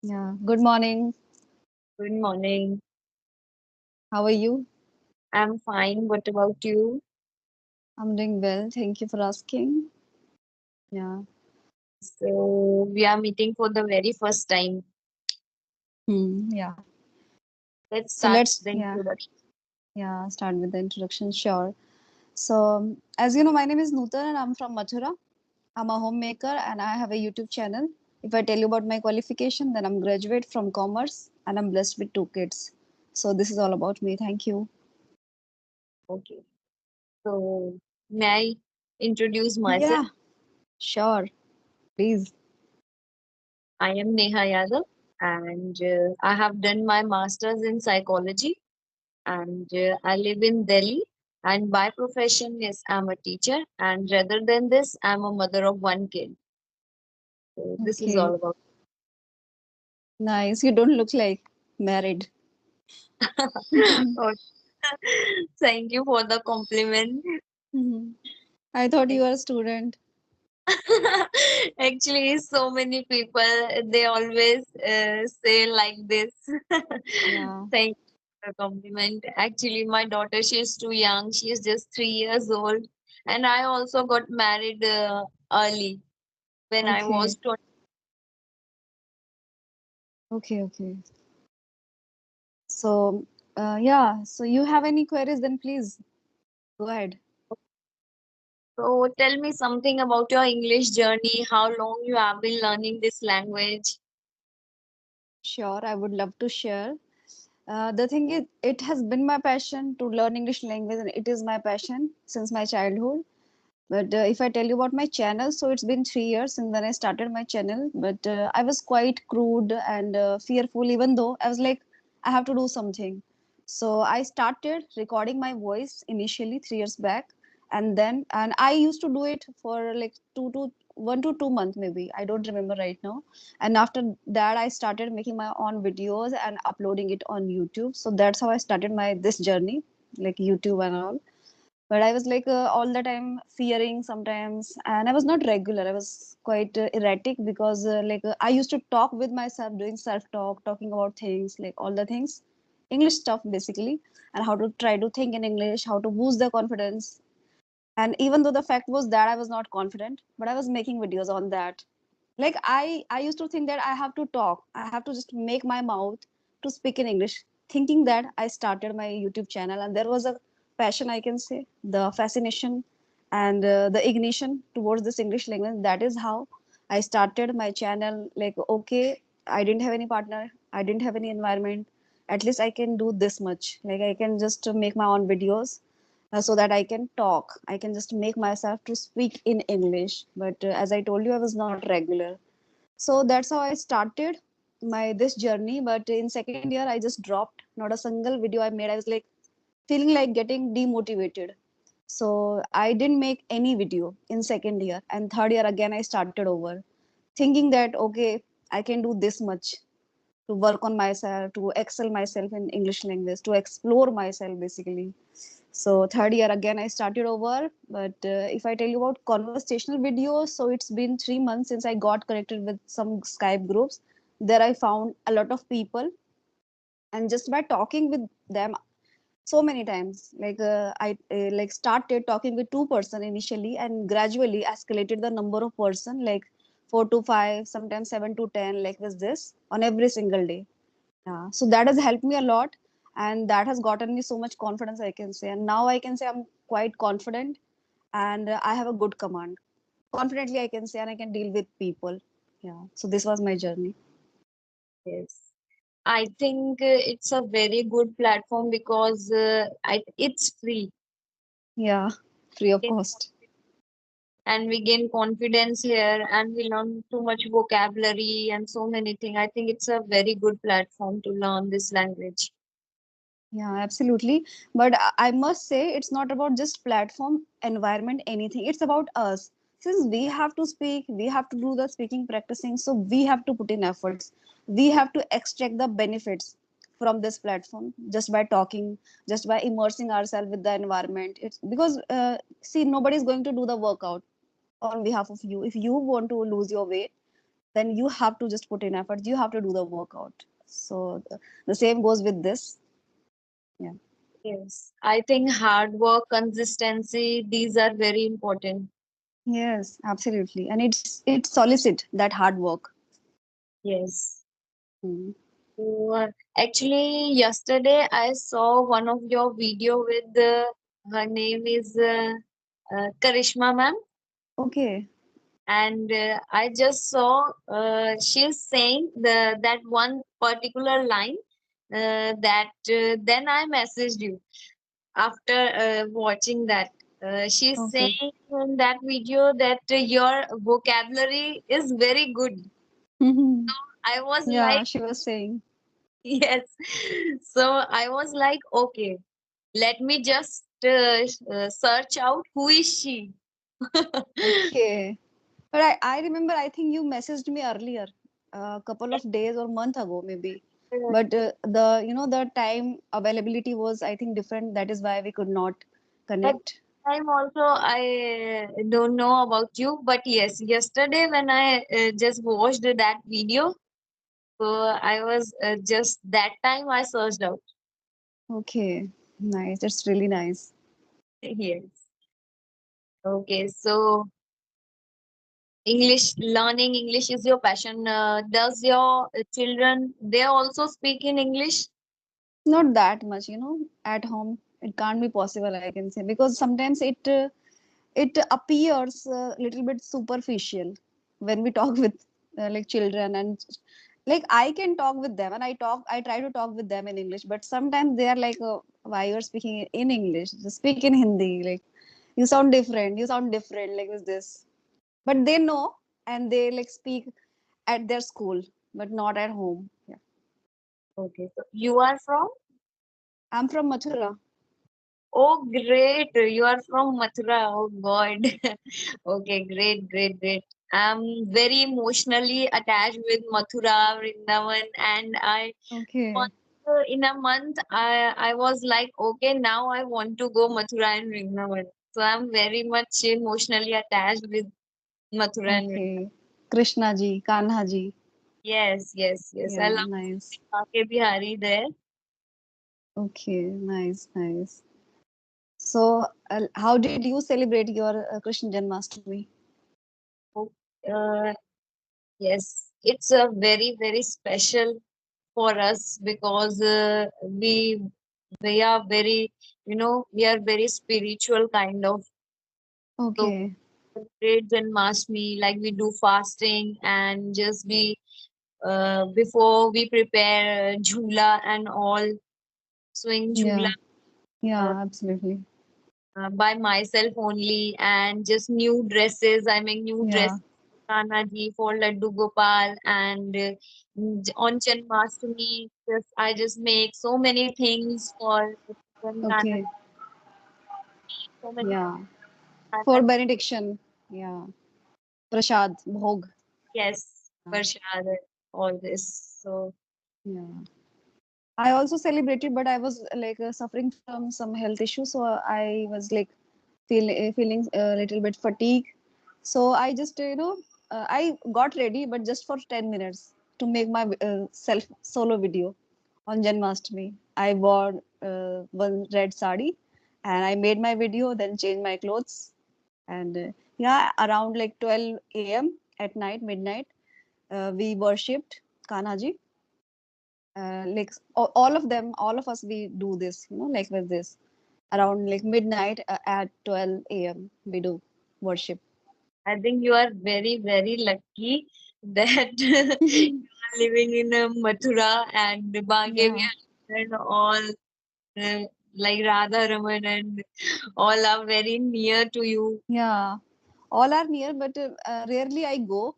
Yeah, good morning. Good morning. How are you? I'm fine. What about you? I'm doing well. Thank you for asking. Yeah. So, we are meeting for the very first time. Yeah. Let's So start let's, the yeah, introduction. yeah, start with the introduction. Sure. So, as you know, my name is Nutan and I'm from Mathura. I'm a homemaker and I have a YouTube channel. If I tell you about my qualification, then I'm graduate from commerce and I'm blessed with two kids. So this is all about me. Thank you. Okay. So, may I introduce myself? Yeah, sure. Please. I am Neha Yadav and I have done my master's in psychology and I live in Delhi. And by profession, yes, I'm a teacher. And rather than this, I'm a mother of one kid. So, this is Okay. all about. Nice. You don't look like married. Oh, thank you for the compliment. I thought you were a student. Actually, so many people they always say like this. Yeah. Thank you for the compliment. Actually, my daughter she is too young. She is just 3 years old, and I also got married early when I was Okay. 20. Okay. Okay. So, yeah. So you have any queries? Then please go ahead. So tell me something about your English journey. How long you have been learning this language? Sure, I would love to share. The thing is, it has been my passion to learn English language, and it is my passion since my childhood. But if I tell you about my channel, so it's been 3 years since when I started my channel. But I was quite crude and fearful, even though I was like, I have to do something. So I started recording my voice initially 3 years back, and I used to do it for like 1 to 2 months maybe. I don't remember right now. And after that, I started making my own videos and uploading it on YouTube. So that's how I started my this journey, like YouTube and all. But I was like all the time fearing sometimes, and I was not regular. I was quite erratic because I used to talk with myself, doing self talk, talking about things, like all the things, English stuff basically, and how to try to think in English, how to boost the confidence. And even though the fact was that I was not confident, but I was making videos on that. Like I used to think that I have to talk, I have to just make my mouth to speak in English, thinking that I started my YouTube channel, and there was a passion, I can say, the fascination and the ignition towards this English language. That is how I started my channel. Like, okay, I didn't have any partner, I didn't have any environment, at least I can do this much. Like, I can just make my own videos, so that I can talk. I can just make myself to speak in English. But as I told you, I was not regular. So that's how I started my this journey. But in second year, I just dropped. Not a single video I made. I was like feeling like getting demotivated. So I didn't make any video in second year. And third year again, I started over, thinking that okay, I can do this much to work on myself, to excel myself in English language, to explore myself basically. So third year again I started over. But if I tell you about conversational videos, so it's been 3 months since I got connected with some Skype groups. There I found a lot of people, and just by talking with them so many times, I like started talking with two-person initially, and gradually escalated the number of person, like 4 to 5, sometimes 7 to 10, like this on every single day. Yeah, so that has helped me a lot, and that has gotten me so much confidence, I can say. And now I can say I'm quite confident, and I have a good command. Confidently, I can say, and I can deal with people. Yeah, so this was my journey. Yes. I think it's a very good platform because it's free. Yeah, free of cost. And we gain confidence here and we learn too much vocabulary and so many things. I think it's a very good platform to learn this language. Yeah, absolutely. But I must say, it's not about just platform, environment, anything. It's about us. Since we have to speak, we have to do the speaking practicing. So we have to put in efforts. We have to extract the benefits from this platform just by talking, just by immersing ourselves with the environment. It's because, see, nobody is going to do the workout on behalf of you. If you want to lose your weight, then you have to just put in effort. You have to do the workout. So the same goes with this. Yeah. Yes, I think hard work, consistency, these are very important. Yes, absolutely. And it solicit that hard work. Yes. Mm. So, actually, yesterday I saw one of your video with her name is Karishma ma'am, Okay. and I just saw she's saying that one particular line that then I messaged you after watching that. She's Okay. saying in that video that your vocabulary is very good. I was Yeah, like, she was saying. yes. So I was like, okay, let me just search out who is she. Okay. But I remember, I think you messaged me earlier, a couple of days or month ago, maybe. But the time availability was, I think, different. That is why we could not At connect. time also, I don't know about you, but yes, yesterday when I just watched that video, so I was just that time I searched out. Okay. Nice. That's really nice. Yes. Okay, so English, learning English is your passion. Does your children they also speak in English? Not that much, at home. It can't be possible, I can say, because sometimes it appears a little bit superficial when we talk with like children. And like I can talk with them, and I try to talk with them in English, but sometimes they are like, why you're speaking in English, just speak in Hindi, like you sound different like this, but they know, and they like speak at their school, but not at home. Yeah. Okay, so you are from? I'm from Mathura. Oh, great. You are from Mathura. Oh, God. Okay, great, great, great. I'm very emotionally attached with Mathura, Vrindavan, and I Okay. once in a month I was like, okay, now I want to go Mathura and Vrindavan. So I'm very much emotionally attached with Mathura and Vrindavan. Okay. Krishna ji, Kanha ji. Yes, yes, yes. I Yeah, love nice. K Bihari there. Okay, nice, nice. So, how did you celebrate your Krishna Janmashtami? Oh, Uh, yes, it's a very, very special for us because we are very, we are very spiritual kind of. So Okay. celebrate Janmashtami, like we do fasting and just be before we prepare jhula and all, swing jhula Yeah. uh, Yeah, absolutely. by myself only, and just new dresses. I make new Yeah. dresses Kana ji for Laddu Gopal, and on Janmashtami, I just make so many things for Kana, Okay. so many Yeah. For Kana. benediction. Yeah. Prasad, Bhog. Yes, Yeah. Prashad, all this. So Yeah. I also celebrated, but I was like suffering from some health issues, so I was like feeling a little bit fatigue. So I just I got ready, but just for 10 minutes to make my self solo video on Janmashtami. I wore one red sari, and I made my video, then changed my clothes, and yeah, around like 12 a.m. at night, midnight, we worshipped Kanhaji. Like all of them, all of us, we do this, like with this around like midnight, at 12 a.m. we do worship. I think you are very, very lucky that you are living in Mathura and Banke Yeah, Vihar and all, uh, like Radha Raman and all are very near to you. yeah, all are near, but rarely I go.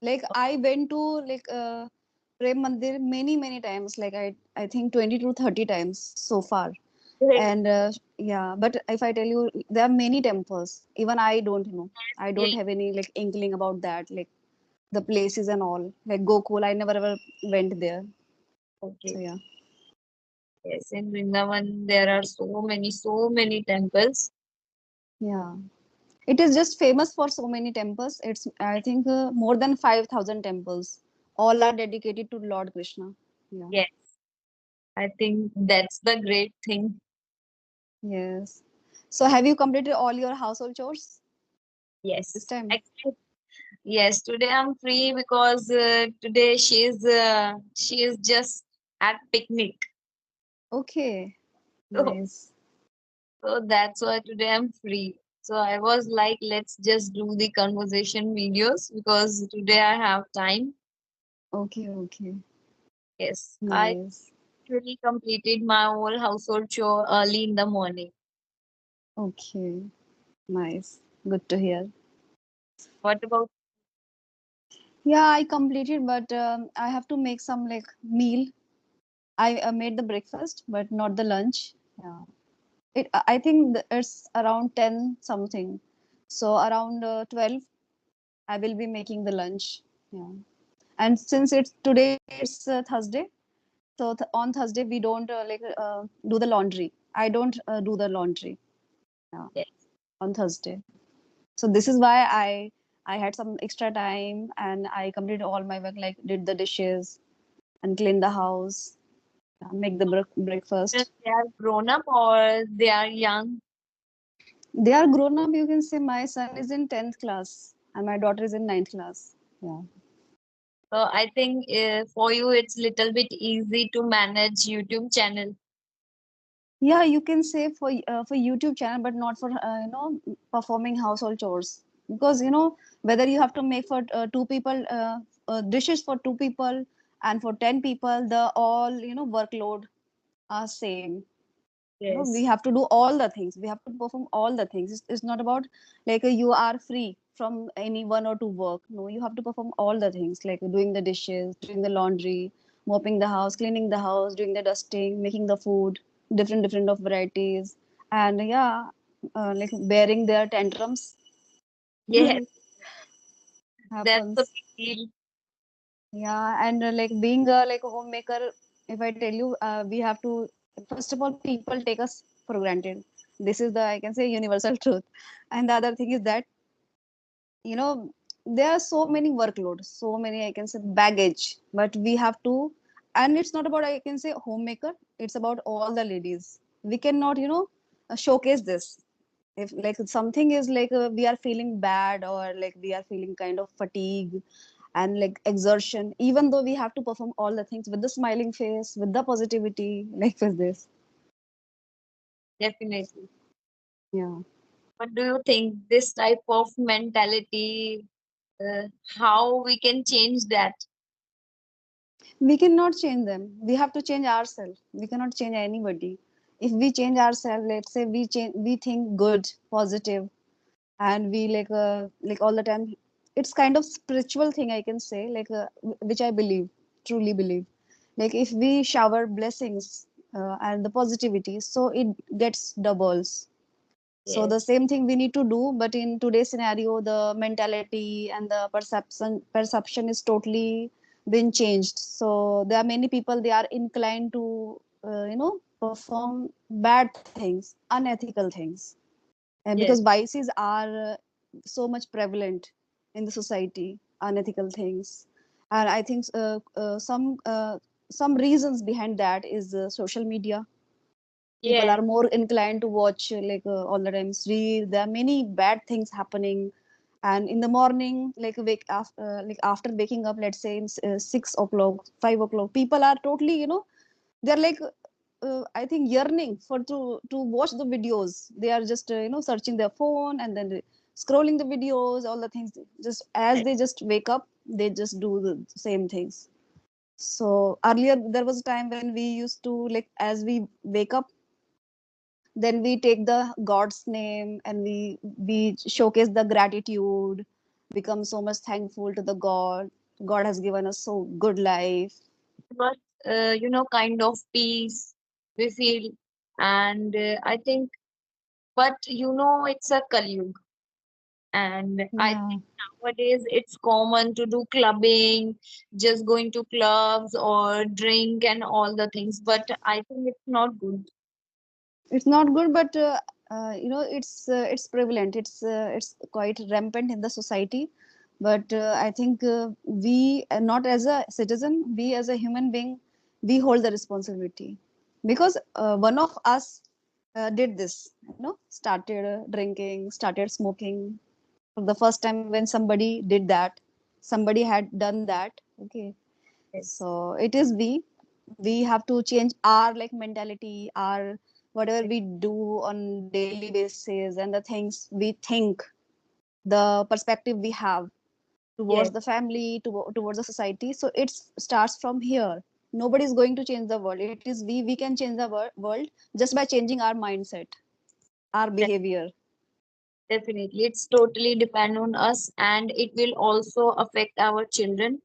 Like I went to like Prem Mandir many times, like I think 20 to 30 times so far. Great. And yeah, but if I tell you, there are many temples, even I don't know. I don't Yes. have any like inkling about that, like the places and all, like Gokul, I never ever went there. So Okay. yeah. Yes, in Vrindavan there are so many temples. Yeah. It is just famous for so many temples. It's, I think, more than 5,000 temples. All are dedicated to Lord Krishna. Yeah. Yes, I think that's the great thing. Yes. So have you completed all your household chores this Yes, time? actually, yes. Today I'm free because today she is just at picnic. Okay. So Nice. so that's why today I'm free. So I was like, let's just do the conversation videos because today I have time. Okay, okay. Yes, I Nice. actually completed my whole household chore early in the morning. Okay. Nice. Good to hear. What about? Yeah, I completed, but I have to make some like meal. I made the breakfast, but not the lunch. Yeah. I think it's around 10 something. So around 12, I will be making the lunch. Yeah. And since it's today, it's Thursday. So on Thursday, we don't do the laundry. I don't do the laundry. Yeah. Yes, On Thursday. So this is why I had some extra time and I completed all my work, like did the dishes and clean the house, make the breakfast. they are grown up or they are young. They are grown up. You can say my son is in 10th class and my daughter is in ninth class. Yeah. So I think for you it's little bit easy to manage YouTube channel. Yeah, you can say for YouTube channel, but not for performing household chores, because whether you have to make for two people dishes for two people and for 10 people, the all workload are same. We Yes, have to do all the things, we have to perform all the things. It's not about like you are free from any one or two work. No, you have to perform all the things, like doing the dishes, doing the laundry, mopping the house, cleaning the house, doing the dusting, making the food, different of varieties. And yeah, like bearing their tantrums yes, that's the happens. big deal. Yeah, and like being like a homemaker, if I tell you, we have to, first of all, people take us for granted. This is the, I can say, universal truth. And the other thing is that, there are so many workloads, so many, I can say, baggage, but we have to, and it's not about, I can say, homemaker, it's about all the ladies. We cannot, showcase this. If like something is like we are feeling bad, or like we are feeling kind of fatigue and like exertion, even though we have to perform all the things with the smiling face, with the positivity, like with this. Definitely. Yeah. What do you think this type of mentality, uh, how we can change that? We cannot change them, we have to change ourselves, we cannot change anybody. If we change ourselves, let's say we think good, positive, and we like all the time, it's kind of spiritual thing, I can say, like which I believe, truly believe, like if we shower blessings and the positivity, so it gets doubles. So the Yes, same thing we need to do, but in today's scenario, the mentality and the perception is totally been changed. So there are many people, they are inclined to perform bad things, unethical things, and because yes, vices are so much prevalent in the society, unethical things. And I think some reasons behind that is social media. People yes, are more inclined to watch all the time reels. There are many bad things happening, and in the morning, like after waking up, let's say in 6 o'clock, 5 o'clock, people are totally, they're like I think yearning for to watch the videos. They are just searching their phone and then scrolling the videos, all the things, just as yes, they just wake up, they just do the same things. So earlier there was a time when we used to, like, as we wake up, then we take the god's name and we showcase the gratitude, become so much thankful to the god has given us so good life. but kind of peace we feel, and I think, but it's a Kali. And I Yeah, think nowadays it's common to do clubbing, just going to clubs or drink and all the things. But I think it's not good. it's not good, but it's prevalent, it's quite rampant in the society. But I think we, not as a citizen, we as a human being, we hold the responsibility, because one of us did this, started drinking, started smoking for the first time. When somebody did that, somebody had done that, okay. Yes. So it is we have to change our like mentality, our whatever we do on daily basis, and the things we think, the perspective we have towards Yes. the family, towards the society. So it starts from here. Nobody is going to change the world. It is we can change the world just by changing our mindset, our de- behavior. Definitely. It's totally depend on us, and it will also affect our children,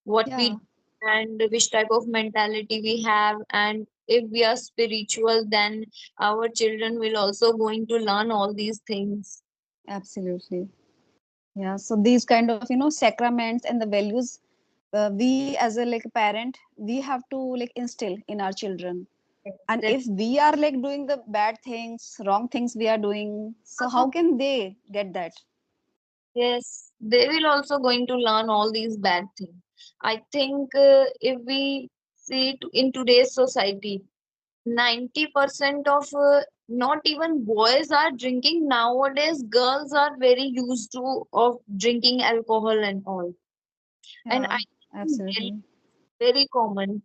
what we Yeah, do and which type of mentality we have. And if we are spiritual, then our children will also going to learn all these things. absolutely. Yeah, so these kind of sacraments and the values, we as a like parent, we have to like instill in our children. Yes, And if we are like doing the bad things, wrong things we are doing, so how can they get that? yes, they will also going to learn all these bad things. I think if we see in today's society, 90% of not even boys are drinking nowadays. Girls are very used to of drinking alcohol and all. And I Yeah, think Delhi absolutely. is very common.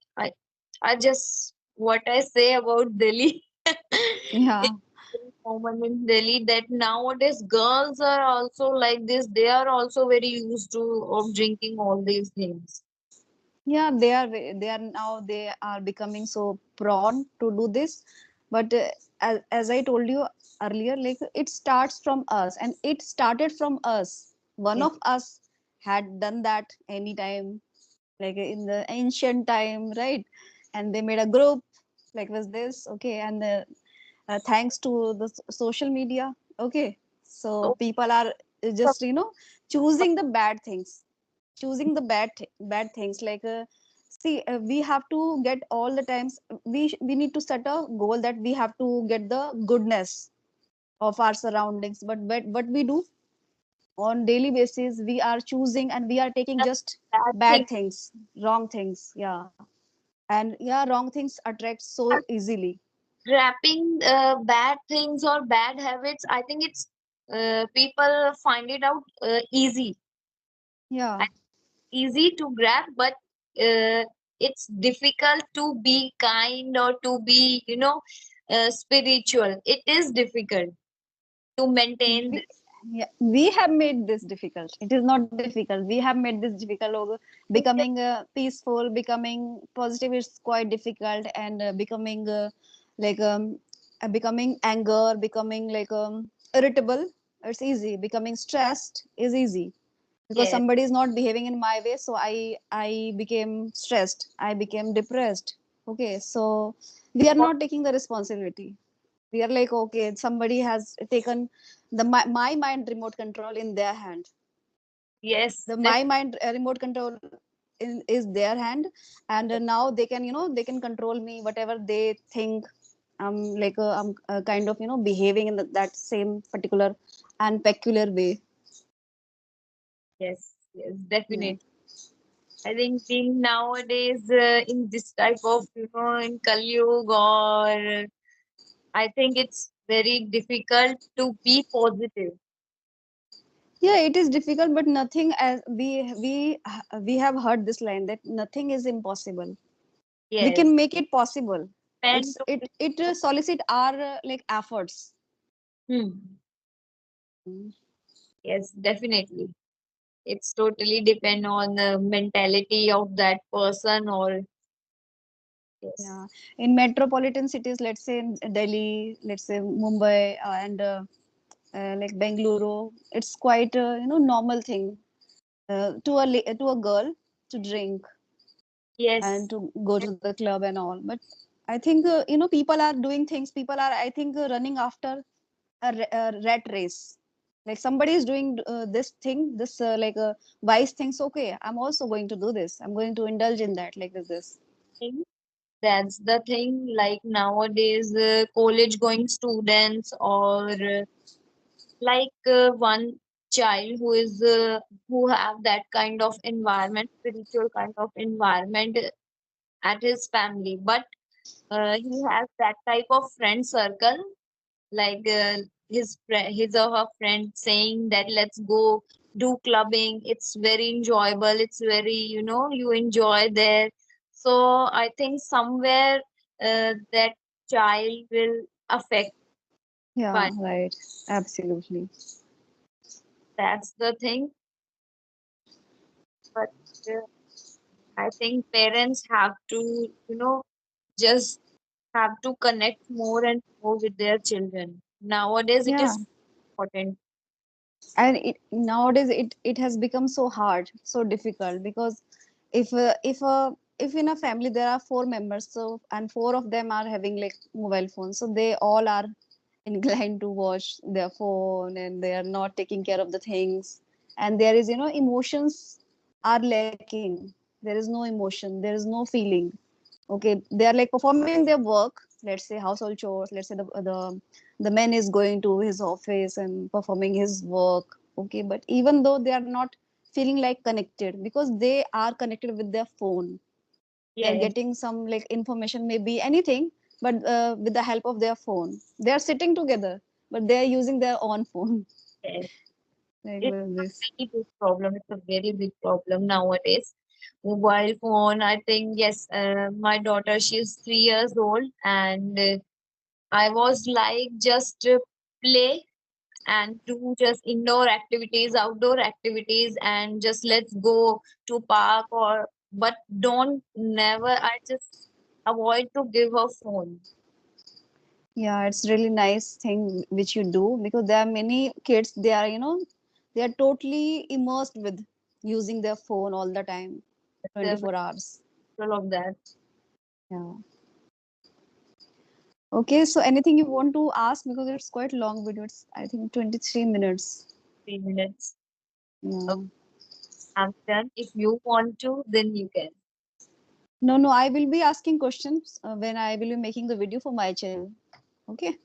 I just what I say about Delhi. Yeah, It's very common in Delhi that nowadays girls are also like this. They are also very used to of drinking all these things. yeah, they are now, they are becoming so prone to do this. But as I told you earlier, like it starts from us, and it started from us. One Yes. of us had done that anytime, like in the ancient time, right? And they made a group like was this, okay. And thanks to the social media, okay, so So people are just choosing the bad things, choosing the bad things, like see, we have to get all the times, we need to set a goal that we have to get the goodness of our surroundings. But what we do on daily basis, we are choosing and we are taking just bad bad things things, wrong things, yeah. And yeah, wrong things attract so are easily. grabbing bad things or bad habits. I think it's people find it out easy Yeah, and easy to grab, but it's difficult to be kind or to be, spiritual. It is difficult to maintain we, this. yeah, we have made this difficult. It is not difficult. We have made this difficult. Becoming peaceful, becoming positive is quite difficult, and becoming like becoming anger, becoming like irritable, it's easy. Becoming stressed is easy, because Yes, somebody is not behaving in my way, so I became stressed, I became depressed, okay. So we are not taking the responsibility. We are like, okay, somebody has taken my mind remote control in their hand. yes, The my mind remote control is their hand. And now they can, they can control me whatever they think. Like I'm kind of behaving in that same particular and peculiar way. yes, yes, Yeah. definitely. I think being nowadays in this type of, in Kali Yuga, or I think it's very difficult to be positive. Yeah, it is difficult, but nothing, as we have heard this line that nothing is impossible. We Yes, can make it possible. depend It solicit our like efforts. hmm. Mm. Yes, definitely. It's totally depend on the mentality of that person or yes. Yeah, in metropolitan cities, let's say in Delhi, let's say Mumbai, and like Bengaluru, it's quite a normal thing to a girl to drink and Yes, to go to the club and all. But I think people are doing things. People are, I think, running after a rat race. Like somebody is doing this thing, this like wise things. Okay, I'm also going to do this. I'm going to indulge in that, like this. That's the thing. Like nowadays, college going students or one child who is who have that kind of environment, spiritual kind of environment at his family, but he has that type of friend circle, like his or her friend saying that let's go do clubbing. It's very enjoyable. It's very, you enjoy there. So I think somewhere that child will affect Yeah, by right. Absolutely. that's the thing. But uh, I think parents have to, just have to connect more and more with their children. Nowadays, it Yeah. is important. And it has become so hard, so difficult, because if in a family there are four members, so and four of them are having like mobile phones, so they all are inclined to watch their phone, and they are not taking care of the things, and there is, emotions are lacking. There is no emotion, there is no feeling. Okay, they are like performing their work, let's say household chores, let's say the man is going to his office and performing his work. Okay, but even though they are not feeling like connected, because they are connected with their phone, they are Yes, getting some like information, maybe anything, but with the help of their phone, they are sitting together, but they are using their own phone. yes. Like It's a this. very big problem. It's a very big problem nowadays. Mobile phone, I think, yes, my daughter, she's 3 years old, and I was like, just play and do just indoor activities, outdoor activities, and just let's go to park but don't never, I just avoid to give her phone. Yeah, it's really nice thing which you do, because there are many kids, they are, they are totally immersed with using their phone all the time, They're 24 hours. full of that. Yeah. Okay, so anything you want to ask, because it's quite long video. It's, I think, 23 minutes. 3 minutes. Okay, Yeah. I'm done. If you want to, then you can. No, no, I will be asking questions when I will be making the video for my channel. Okay.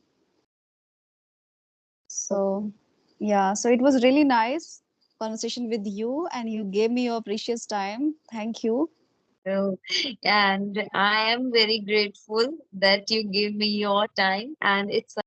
So, yeah, so it was really nice conversation with you, and you gave me your precious time. Thank you. So, and I am very grateful that you give me your time, and it's